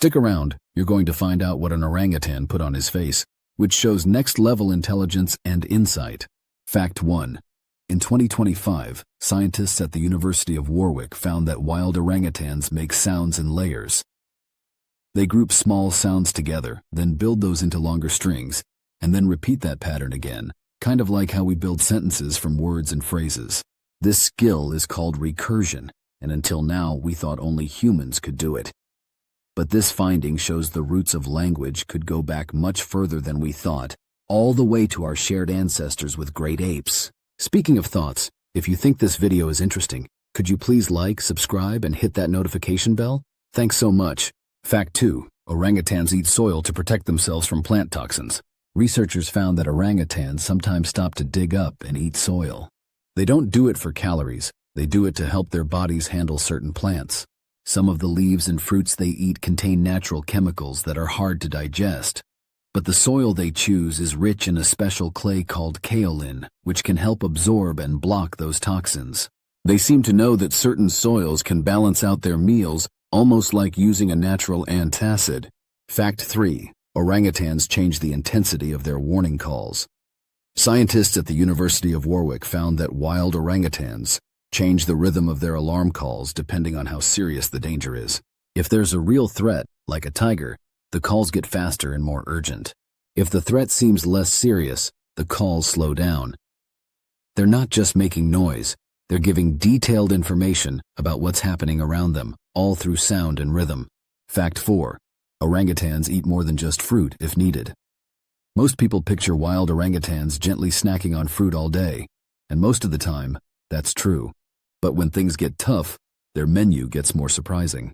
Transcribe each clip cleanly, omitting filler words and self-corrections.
Stick around, you're going to find out what an orangutan put on his face, which shows next-level intelligence and insight. Fact 1. In 2025, scientists at the University of Warwick found that wild orangutans make sounds in layers. They group small sounds together, then build those into longer strings, and then repeat that pattern again, kind of like how we build sentences from words and phrases. This skill is called recursion, and until now we thought only humans could do it. But this finding shows the roots of language could go back much further than we thought, all the way to our shared ancestors with great apes. Speaking of thoughts, if you think this video is interesting, could you please like, subscribe, and hit that notification bell? Thanks so much. Fact 2. Orangutans eat soil to protect themselves from plant toxins. Researchers found that orangutans sometimes stop to dig up and eat soil. They don't do it for calories, they do it to help their bodies handle certain plants. Some of the leaves and fruits they eat contain natural chemicals that are hard to digest. But the soil they choose is rich in a special clay called kaolin, which can help absorb and block those toxins. They seem to know that certain soils can balance out their meals, almost like using a natural antacid. Fact 3. Orangutans change the intensity of their warning calls. Scientists at the University of Warwick found that wild orangutans change the rhythm of their alarm calls depending on how serious the danger is. If there's a real threat, like a tiger, the calls get faster and more urgent. If the threat seems less serious, the calls slow down. They're not just making noise, they're giving detailed information about what's happening around them, all through sound and rhythm. Fact 4. Orangutans eat more than just fruit if needed. Most people picture wild orangutans gently snacking on fruit all day, and most of the time, that's true. But when things get tough, their menu gets more surprising.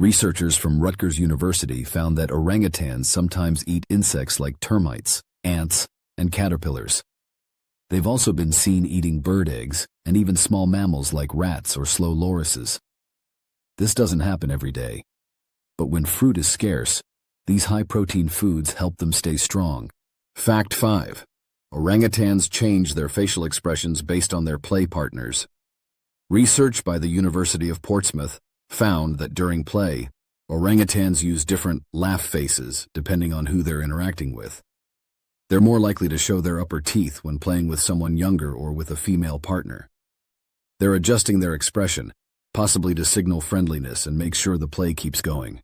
Researchers from Rutgers University found that orangutans sometimes eat insects like termites, ants, and caterpillars. They've also been seen eating bird eggs and even small mammals like rats or slow lorises. This doesn't happen every day. But when fruit is scarce, these high-protein foods help them stay strong. Fact 5. Orangutans change their facial expressions based on their play partners. Research by the University of Portsmouth found that during play, orangutans use different laugh faces depending on who they're interacting with. They're more likely to show their upper teeth when playing with someone younger or with a female partner. They're adjusting their expression, possibly to signal friendliness and make sure the play keeps going.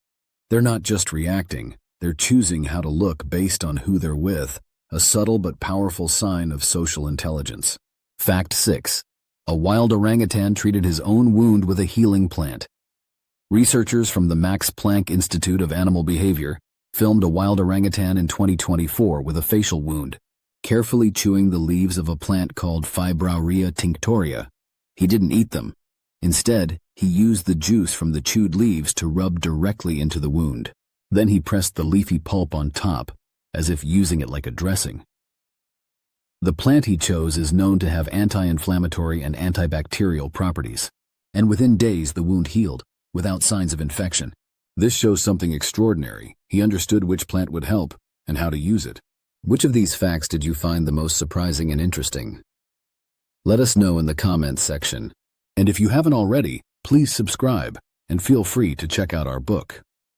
They're not just reacting, they're choosing how to look based on who they're with, a subtle but powerful sign of social intelligence. Fact 6. A wild orangutan treated his own wound with a healing plant. Researchers from the Max Planck Institute of Animal Behavior filmed a wild orangutan in 2024 with a facial wound, carefully chewing the leaves of a plant called Fibrauria tinctoria. He didn't eat them. Instead, he used the juice from the chewed leaves to rub directly into the wound. Then he pressed the leafy pulp on top, as if using it like a dressing. The plant he chose is known to have anti-inflammatory and antibacterial properties, and within days the wound healed, without signs of infection. This shows something extraordinary. He understood which plant would help and how to use it. Which of these facts did you find the most surprising and interesting? Let us know in the comments section. And if you haven't already, please subscribe and feel free to check out our book.